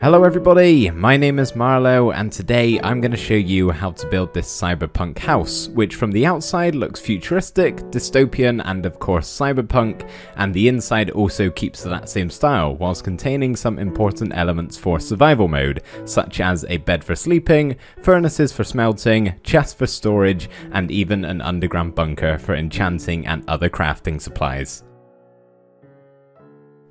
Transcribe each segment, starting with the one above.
Hello everybody, my name is Marlo and today I'm going to show you how to build this cyberpunk house, which from the outside looks futuristic, dystopian and of course cyberpunk, and the inside also keeps to that same style whilst containing some important elements for survival mode, such as a bed for sleeping, furnaces for smelting, chests for storage, and even an underground bunker for enchanting and other crafting supplies.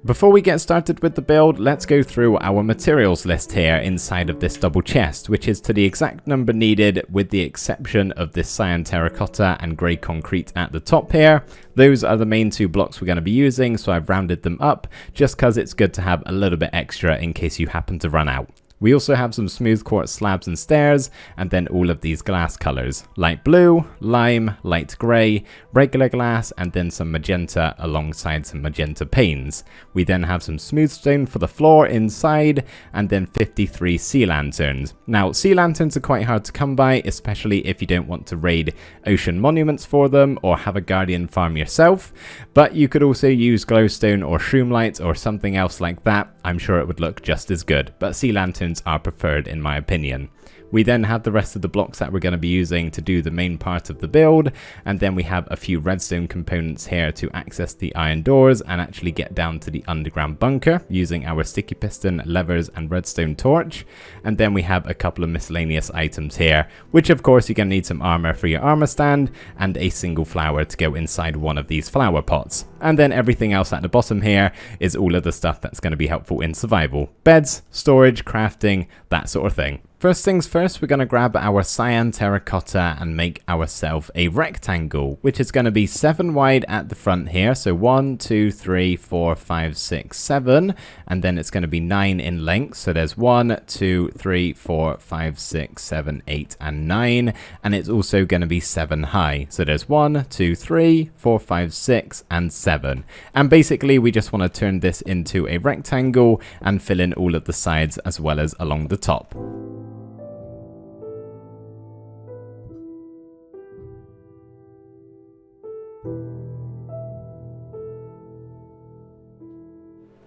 Before we get started with the build, let's go through our materials list here inside of this double chest, which is to the exact number needed with the exception of this cyan terracotta and grey concrete at the top here. Those are the main two blocks we're going to be using, so I've rounded them up just because it's good to have a little bit extra in case you happen to run out. We also have some smooth quartz slabs and stairs, and then all of these glass colors: light blue, lime, light grey, regular glass, and then some magenta alongside some magenta panes. We then have some smooth stone for the floor inside, and then 53 sea lanterns. Now, sea lanterns are quite hard to come by, especially if you don't want to raid ocean monuments for them or have a guardian farm yourself, but you could also use glowstone or shroom light or something else like that. I'm sure it would look just as good, but sea lanterns are preferred in my opinion. We then have the rest of the blocks that we're going to be using to do the main part of the build, and then we have a few redstone components here to access the iron doors and actually get down to the underground bunker using our sticky piston, levers and redstone torch. And then we have a couple of miscellaneous items here, which of course you're going to need some armor for your armor stand and a single flower to go inside one of these flower pots. And then everything else at the bottom here is all of the stuff that's going to be helpful in survival: beds, storage, crafting, that sort of thing. First things first, we're going to grab our cyan terracotta and make ourselves a rectangle, which is going to be 7 wide at the front here. So 1, 2, 3, 4, 5, 6, 7, and then it's going to be 9 in length. So there's 1, 2, 3, 4, 5, 6, 7, 8, and 9. And it's also going to be 7 high. So there's 1, 2, 3, 4, 5, 6, and 7. And basically we just want to turn this into a rectangle and fill in all of the sides as well as along the top.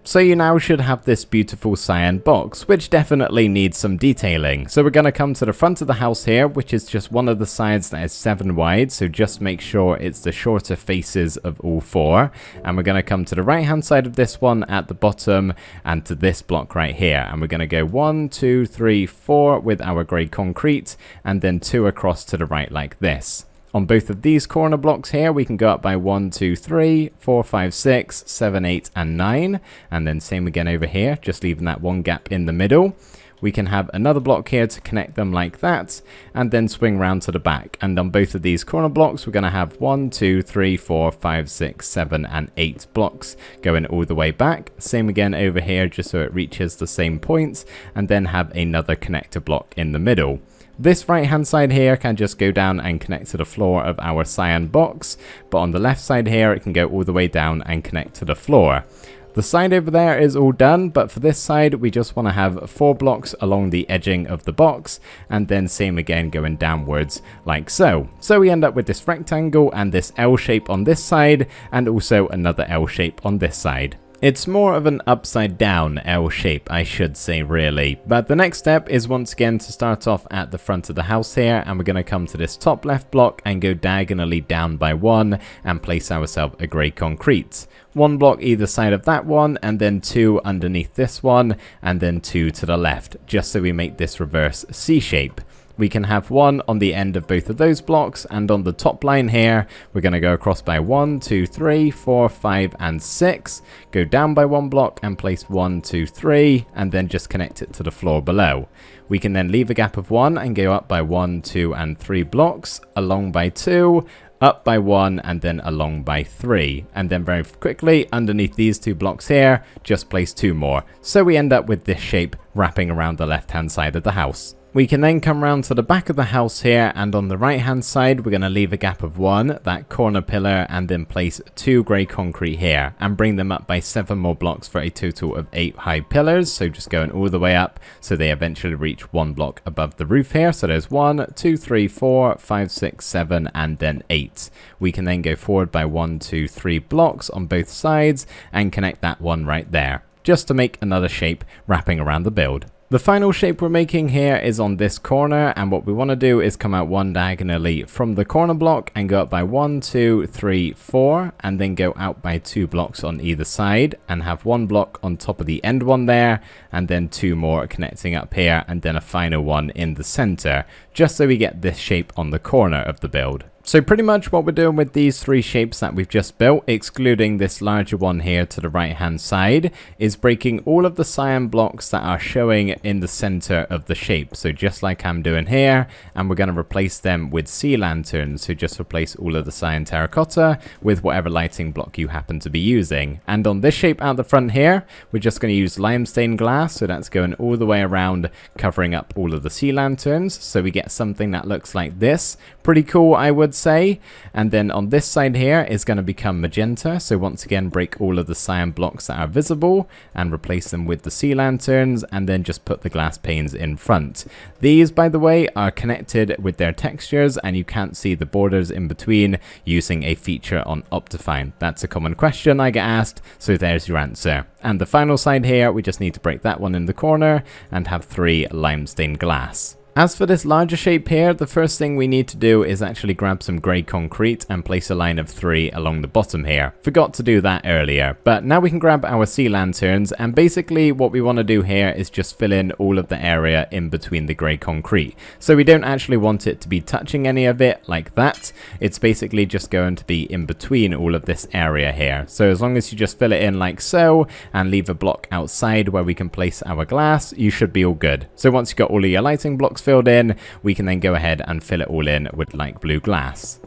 So you now should have this beautiful cyan box, which definitely needs some detailing. So we're going to come to the front of the house here, which is just one of the sides that is 7 wide. So just make sure it's the shorter faces of all 4. And we're going to come to the right hand side of this one at the bottom and to this block right here. And we're going to go 1, 2, 3, 4 with our grey concrete, and then 2 across to the right like this. On both of these corner blocks here, we can go up by 1, 2, 3, 4, 5, 6, 7, 8, and 9. And then same again over here, just leaving that one gap in the middle. We can have another block here to connect them like that, and then swing round to the back. And on both of these corner blocks, we're going to have 1, 2, 3, 4, 5, 6, 7, and 8 blocks going all the way back. Same again over here, just so it reaches the same points, and then have another connector block in the middle. This right hand side here can just go down and connect to the floor of our cyan box, but on the left side here it can go all the way down and connect to the floor. The side over there is all done, but for this side we just want to have 4 blocks along the edging of the box, and then same again going downwards like so. So we end up with this rectangle and this L shape on this side, and also another L shape on this side. It's more of an upside down L shape, I should say, really. But the next step is once again to start off at the front of the house here, and we're going to come to this top left block and go diagonally down by 1 and place ourselves a grey concrete. 1 block either side of that one, and then 2 underneath this one, and then 2 to the left, just so we make this reverse C shape. We can have 1 on the end of both of those blocks, and on the top line here, we're going to go across by 1, 2, 3, 4, 5, and 6, go down by 1 block and place 1, 2, 3, and then just connect it to the floor below. We can then leave a gap of 1 and go up by 1, 2, and 3 blocks, along by 2, up by 1, and then along by 3. And then very quickly, underneath these 2 blocks here, just place 2 more. So we end up with this shape wrapping around the left hand side of the house. We can then come round to the back of the house here, and on the right hand side we're going to leave a gap of 1, that corner pillar, and then place 2 grey concrete here and bring them up by 7 more blocks for a total of 8 high pillars. So just going all the way up so they eventually reach 1 block above the roof here. So there's 1, 2, 3, 4, 5, 6, 7, and then 8. We can then go forward by 1, 2, 3 blocks on both sides and connect that one right there, just to make another shape wrapping around the build. The final shape we're making here is on this corner, and what we want to do is come out one diagonally from the corner block and go up by 1, 2, 3, 4, and then go out by 2 blocks on either side and have one block on top of the end one there, and then 2 more connecting up here, and then a final one in the center, just so we get this shape on the corner of the build. So pretty much what we're doing with these 3 shapes that we've just built, excluding this larger one here to the right hand side, is breaking all of the cyan blocks that are showing in the center of the shape. So just like I'm doing here, and we're going to replace them with sea lanterns. So just replace all of the cyan terracotta with whatever lighting block you happen to be using. And on this shape out the front here, we're just going to use limestone glass. So that's going all the way around, covering up all of the sea lanterns. So we get something that looks like this. Pretty cool, I would say. And then on this side here is going to become magenta. So once again, break all of the cyan blocks that are visible and replace them with the sea lanterns, and then just put the glass panes in front. These, by the way, are connected with their textures, and you can't see the borders in between using a feature on Optifine. That's a common question I get asked, so there's your answer. And the final side here, we just need to break that one in the corner and have 3 limestone glass. As for this larger shape here, the first thing we need to do is actually grab some grey concrete and place a line of 3 along the bottom here. Forgot to do that earlier, but now we can grab our sea lanterns, and basically what we want to do here is just fill in all of the area in between the grey concrete. So we don't actually want it to be touching any of it like that. It's basically just going to be in between all of this area here. So as long as you just fill it in like so and leave a block outside where we can place our glass, you should be all good. So once you've got all of your lighting blocks filled in, we can then go ahead and fill it all in with light blue glass.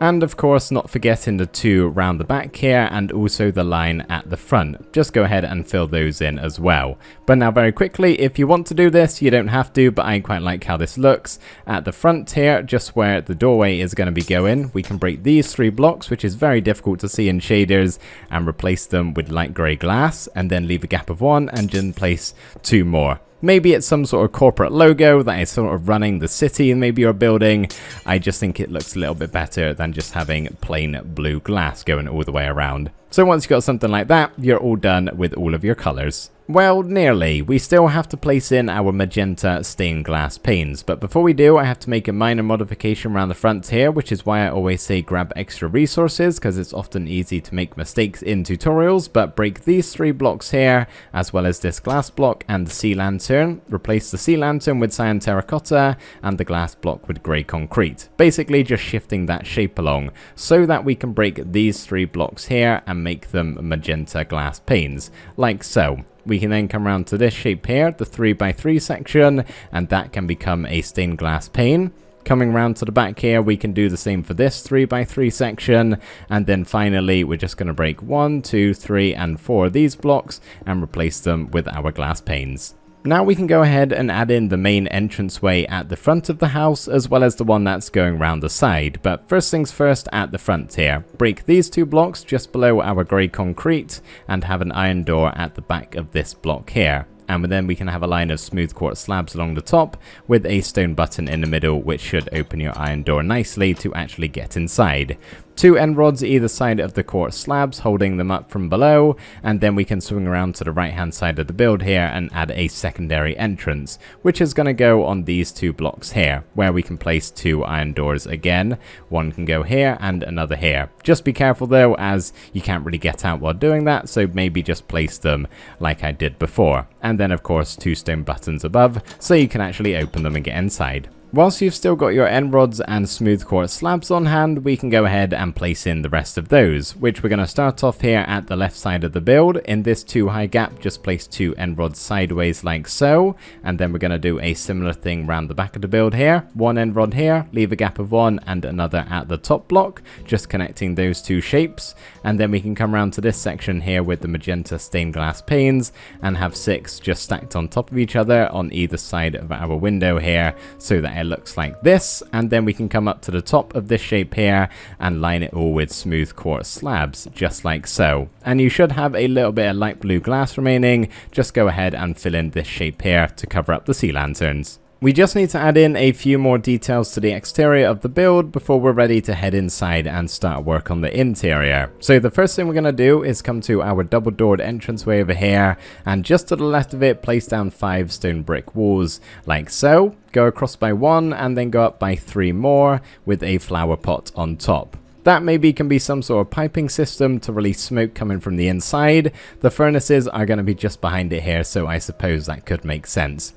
And of course, not forgetting the 2 round the back here, and also the line at the front. Just go ahead and fill those in as well. But now very quickly, if you want to do this, you don't have to, but I quite like how this looks. At the front here, just where the doorway is going to be going, we can break these 3 blocks, which is very difficult to see in shaders, and replace them with light grey glass, and then leave a gap of 1 and then place 2 more. Maybe it's some sort of corporate logo that is sort of running the city and maybe you're building. I just think it looks a little bit better than just having plain blue glass going all the way around. So once you've got something like that, you're all done with all of your colors. Well, nearly. We still have to place in our magenta stained glass panes, but before we do, I have to make a minor modification around the front here, which is why I always say grab extra resources, because it's often easy to make mistakes in tutorials. But break these 3 blocks here, as well as this glass block and the sea lantern. Replace the sea lantern with cyan terracotta and the glass block with grey concrete. Basically just shifting that shape along so that we can break these 3 blocks here and make them magenta glass panes, like so. We can then come around to this shape here, the 3x3 section, and that can become a stained glass pane. Coming around to the back here, we can do the same for this 3x3 section, and then finally we're just going to break 1, 2, 3, and 4 of these blocks and replace them with our glass panes. Now we can go ahead and add in the main entranceway at the front of the house, as well as the one that's going around the side. But first things first, at the front here, break these 2 blocks just below our grey concrete and have an iron door at the back of this block here. And then we can have a line of smooth quartz slabs along the top with a stone button in the middle, which should open your iron door nicely to actually get inside. 2 end rods either side of the quartz slabs holding them up from below, and then we can swing around to the right hand side of the build here and add a secondary entrance, which is going to go on these 2 blocks here, where we can place 2 iron doors again. One can go here and another here. Just be careful though, as you can't really get out while doing that, so maybe just place them like I did before. And then of course 2 stone buttons above, so you can actually open them and get inside. Whilst you've still got your end rods and smooth quartz slabs on hand, we can go ahead and place in the rest of those, which we're going to start off here at the left side of the build. In this 2 high gap, just place 2 end rods sideways like so, and then we're going to do a similar thing around the back of the build here. 1 end rod here, leave a gap of 1, and another at the top block, just connecting those 2 shapes. And then we can come around to this section here with the magenta stained glass panes and have 6 just stacked on top of each other on either side of our window here, so that it looks like this. And then we can come up to the top of this shape here and line it all with smooth quartz slabs, just like so. And you should have a little bit of light blue glass remaining. Just go ahead and fill in this shape here to cover up the sea lanterns. We just need to add in a few more details to the exterior of the build before we're ready to head inside and start work on the interior. So the first thing we're going to do is come to our double doored entranceway over here, and just to the left of it place down 5 stone brick walls like so. Go across by 1 and then go up by 3 more with a flower pot on top. That maybe can be some sort of piping system to release smoke coming from the inside. The furnaces are going to be just behind it here, so I suppose that could make sense.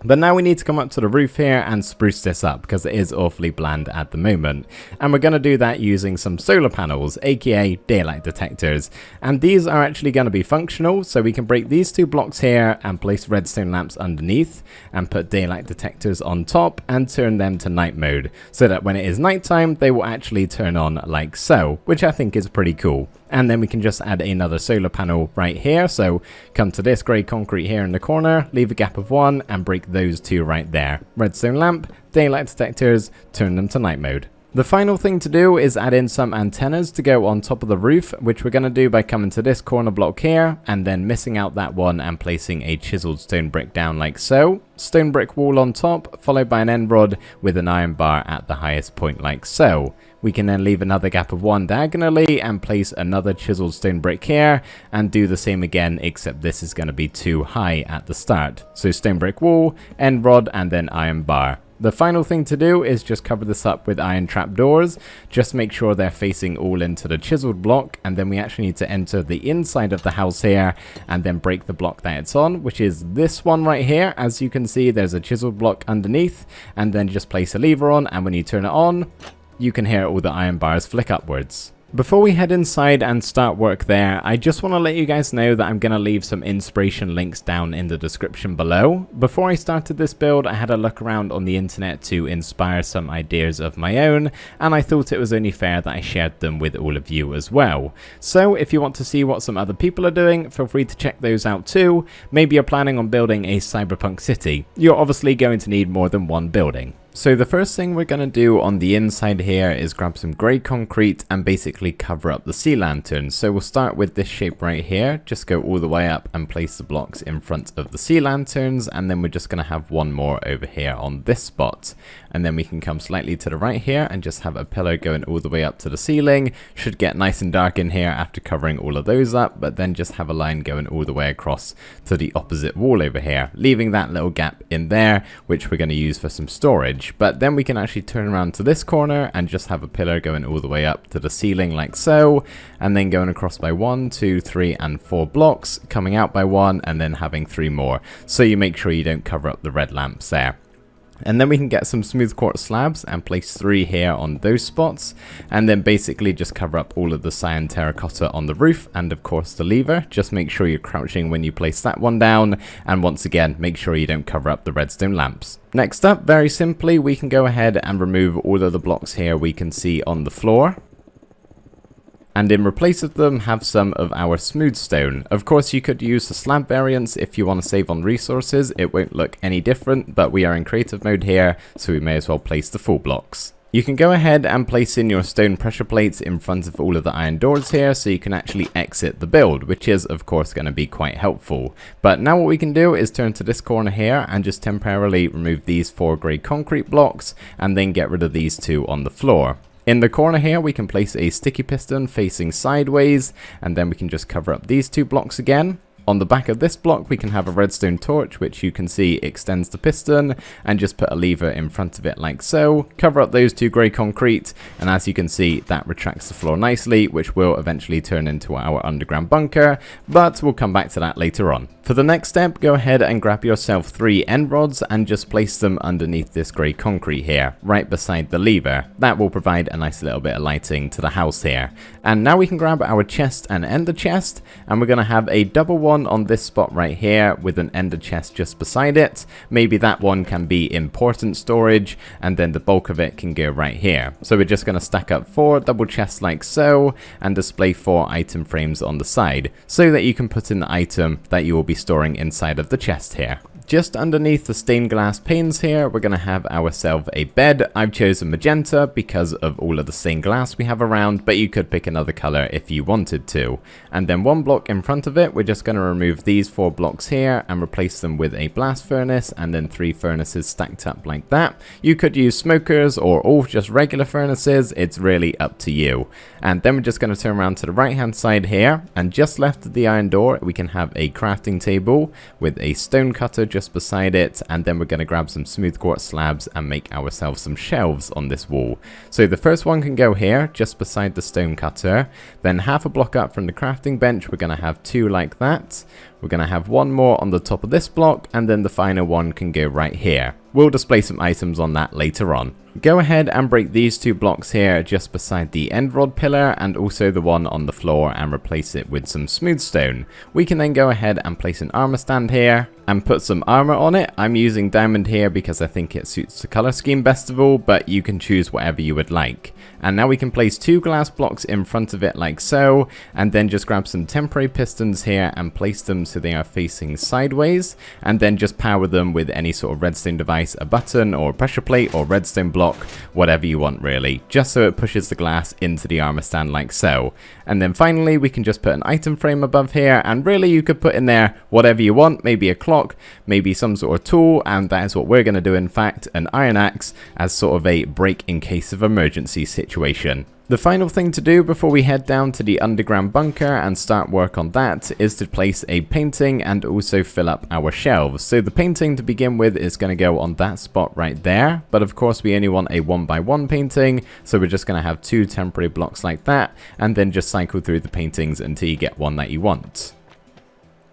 But now we need to come up to the roof here and spruce this up because it is awfully bland at the moment. And we're going to do that using some solar panels, aka daylight detectors. And these are actually going to be functional, so we can break these 2 blocks here and place redstone lamps underneath and put daylight detectors on top and turn them to night mode, so that when it is nighttime they will actually turn on like so, which I think is pretty cool. And then we can just add another solar panel right here, so come to this grey concrete here in the corner, leave a gap of 1 and break those 2 right there. Redstone lamp, daylight detectors, turn them to night mode. The final thing to do is add in some antennas to go on top of the roof, which we're going to do by coming to this corner block here and then missing out that one and placing a chiseled stone brick down like so. Stone brick wall on top, followed by an end rod with an iron bar at the highest point like so. We can then leave another gap of 1 diagonally and place another chiseled stone brick here and do the same again, except this is going to be too high at the start. So stone brick wall, end rod and then iron bar. The final thing to do is just cover this up with iron trapdoors. Just make sure they're facing all into the chiseled block, and then we actually need to enter the inside of the house here and then break the block that it's on, which is this one right here. As you can see, there's a chiseled block underneath, and then just place a lever on, and when you turn it on, you can hear all the iron bars flick upwards. Before we head inside and start work there, I just want to let you guys know that I'm going to leave some inspiration links down in the description below. Before I started this build, I had a look around on the internet to inspire some ideas of my own, and I thought it was only fair that I shared them with all of you as well. So if you want to see what some other people are doing, feel free to check those out too. Maybe you're planning on building a cyberpunk city. You're obviously going to need more than one building. So the first thing we're going to do on the inside here is grab some grey concrete and basically cover up the sea lantern. So we'll start with this shape right here, just go all the way up and place the blocks in front of the sea lanterns, and then we're just going to have one more over here on this spot. And then we can come slightly to the right here and just have a pillar going all the way up to the ceiling. Should get nice and dark in here after covering all of those up, but then just have a line going all the way across to the opposite wall over here, leaving that little gap in there, which we're going to use for some storage. But then we can actually turn around to this corner and just have a pillar going all the way up to the ceiling like so, and then going across by 1, 2, 3 and 4 blocks, coming out by 1 and then having 3 more, so you make sure you don't cover up the red lamps there. And then we can get some smooth quartz slabs and place 3 here on those spots, and then basically just cover up all of the cyan terracotta on the roof and of course the lever. Just make sure you're crouching when you place that one down, and once again make sure you don't cover up the redstone lamps. Next up, very simply, we can go ahead and remove all of the blocks here we can see on the floor, and in replace of them have some of our smooth stone. Of course you could use the slab variants if you want to save on resources. It won't look any different, but we are in creative mode here, so we may as well place the full blocks. You can go ahead and place in your stone pressure plates in front of all of the iron doors here, so you can actually exit the build, which is of course going to be quite helpful. But now what we can do is turn to this corner here and just temporarily remove these 4 grey concrete blocks and then get rid of these 2 on the floor. In the corner here we can place a sticky piston facing sideways, and then we can just cover up these 2 blocks again. On the back of this block we can have a redstone torch, which you can see extends the piston, and just put a lever in front of it like so, cover up those 2 grey concrete, and as you can see that retracts the floor nicely, which will eventually turn into our underground bunker, but we'll come back to that later on. For the next step, go ahead and grab yourself 3 end rods and just place them underneath this grey concrete here, right beside the lever. That will provide a nice little bit of lighting to the house here. And now we can grab our chest and ender chest, and we're going to have a double one on this spot right here with an ender chest just beside it. Maybe that one can be important storage, and then the bulk of it can go right here. So we're just going to stack up 4 double chests like so, and display 4 item frames on the side, so that you can put in the item that you will be storing inside of the chest here. Just underneath the stained glass panes here, we're going to have ourselves a bed. I've chosen magenta because of all of the stained glass we have around, but you could pick another color if you wanted to. And then one block in front of it, we're just going to remove these 4 blocks here and replace them with a blast furnace, and then 3 furnaces stacked up like that. You could use smokers or all just regular furnaces, it's really up to you. And then we're just going to turn around to the right hand side here, and just left of the iron door, we can have a crafting table with a stone cutter just beside it, and then we're going to grab some smooth quartz slabs and make ourselves some shelves on this wall. So the first one can go here just beside the stone cutter, then half a block up from the crafting bench we're going to have 2 like that. We're going to have 1 more on the top of this block, and then the final one can go right here. We'll display some items on that later on. Go ahead and break these 2 blocks here just beside the end rod pillar and also the one on the floor and replace it with some smooth stone. We can then go ahead and place an armor stand here and put some armor on it. I'm using diamond here because I think it suits the color scheme best of all, but you can choose whatever you would like. And now we can place 2 glass blocks in front of it like so, and then just grab some temporary pistons here and place them so they are facing sideways, and then just power them with any sort of redstone device, a button or a pressure plate or redstone block, whatever you want really, just so it pushes the glass into the armor stand like so. And then finally we can just put an item frame above here, and really you could put in there whatever you want, maybe a clock, maybe some sort of tool, and that is what we're going to do, in fact, an iron axe as sort of a break in case of emergency situation. The final thing to do before we head down to the underground bunker and start work on that is to place a painting and also fill up our shelves. So the painting to begin with is going to go on that spot right there, but of course we only want a 1x1 painting, so we're just going to have 2 temporary blocks like that, and then just cycle through the paintings until you get one that you want.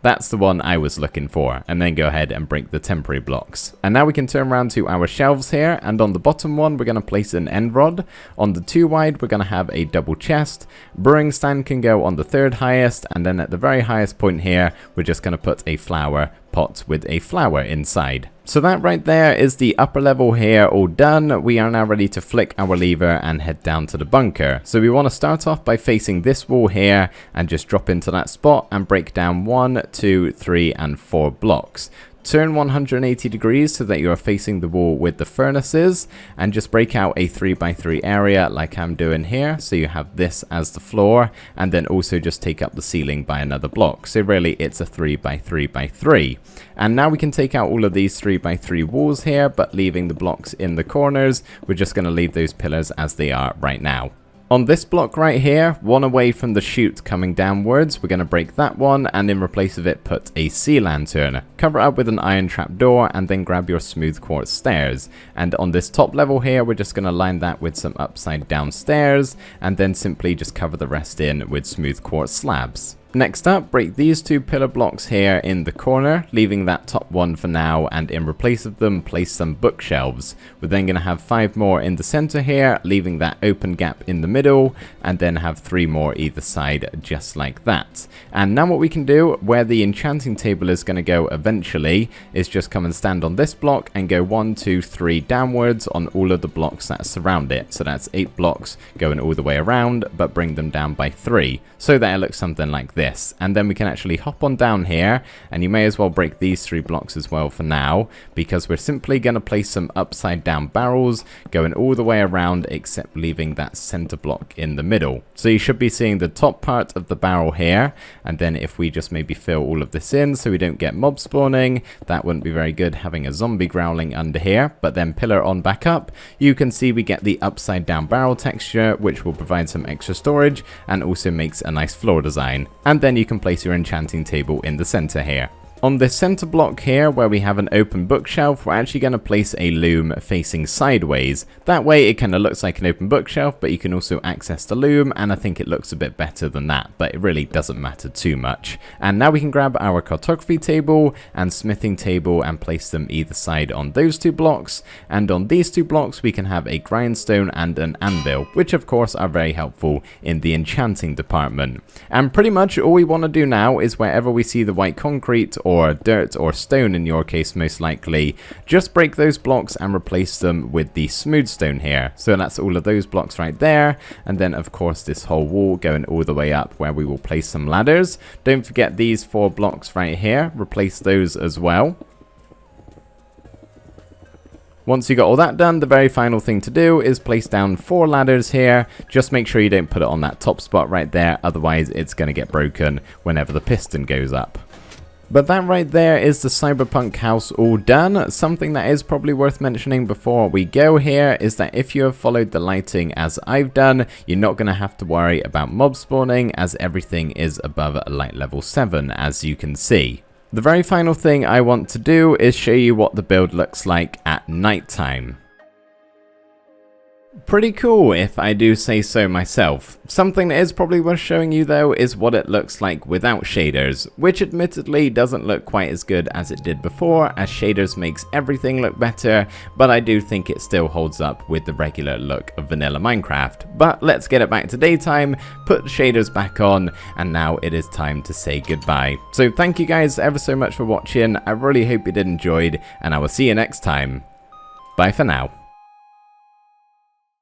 That's the one I was looking for, and then go ahead and break the temporary blocks. And now we can turn around to our shelves here, and on the bottom one we're going to place an end rod. On the 2 wide we're going to have a double chest. Brewing stand can go on the 3rd highest, and then at the very highest point here we're just going to put a flower pot with a flower inside. So that right there is the upper level here all done. We are now ready to flick our lever and head down to the bunker. So we want to start off by facing this wall here and just drop into that spot and break down 1, 2, 3 and 4 blocks. Turn 180 degrees so that you are facing the wall with the furnaces, and just break out a 3x3 area like I'm doing here, so you have this as the floor, and then also just take up the ceiling by another block. So really it's a 3x3x3. And now we can take out all of these 3x3 walls here, but leaving the blocks in the corners. We're just going to leave those pillars as they are right now. On this block right here, one away from the chute coming downwards, we're going to break that one, and in replace of it put a sea lantern. Cover it up with an iron trap door, and then grab your smooth quartz stairs. And on this top level here, we're just going to line that with some upside down stairs, and then simply just cover the rest in with smooth quartz slabs. Next up, break these 2 pillar blocks here in the corner, leaving that top one for now, and in replace of them, place some bookshelves. We're then going to have 5 more in the center here, leaving that open gap in the middle, and then have 3 more either side, just like that. And now what we can do, where the enchanting table is going to go eventually, is just come and stand on this block and go 1, 2, 3 downwards on all of the blocks that surround it. So that's 8 blocks going all the way around, but bring them down by 3, so that it looks something like this. And then we can actually hop on down here, and you may as well break these 3 blocks as well for now, because we're simply going to place some upside down barrels going all the way around, except leaving that center block in the middle. So you should be seeing the top part of the barrel here, and then if we just maybe fill all of this in so we don't get mob spawning, that wouldn't be very good having a zombie growling under here. But then pillar on back up, you can see we get the upside down barrel texture, which will provide some extra storage and also makes a nice floor design. And then you can place your enchanting table in the center here. On this center block here, where we have an open bookshelf, we're actually going to place a loom facing sideways. That way it kind of looks like an open bookshelf, but you can also access the loom, and I think it looks a bit better than that, but it really doesn't matter too much. And now we can grab our cartography table and smithing table and place them either side on those 2 blocks. And on these 2 blocks we can have a grindstone and an anvil, which of course are very helpful in the enchanting department. And pretty much all we want to do now is wherever we see the white concrete or dirt or stone in your case most likely, just break those blocks and replace them with the smooth stone here. So that's all of those blocks right there, and then of course this whole wall going all the way up where we will place some ladders. Don't forget these 4 blocks right here, replace those as well. Once you got all that done, the very final thing to do is place down 4 ladders here. Just make sure you don't put it on that top spot right there, otherwise it's going to get broken whenever the piston goes up. But that right there is the Cyberpunk house all done. Something that is probably worth mentioning before we go here is that if you have followed the lighting as I've done, you're not going to have to worry about mob spawning, as everything is above light level 7, as you can see. The very final thing I want to do is show you what the build looks like at nighttime. Pretty cool, if I do say so myself. Something that is probably worth showing you though is what it looks like without shaders, which admittedly doesn't look quite as good as it did before, as shaders makes everything look better, but I do think it still holds up with the regular look of vanilla Minecraft. But let's get it back to daytime, put the shaders back on, and now it is time to say goodbye. So thank you guys ever so much for watching, I really hope you did enjoy, and I will see you next time. Bye for now.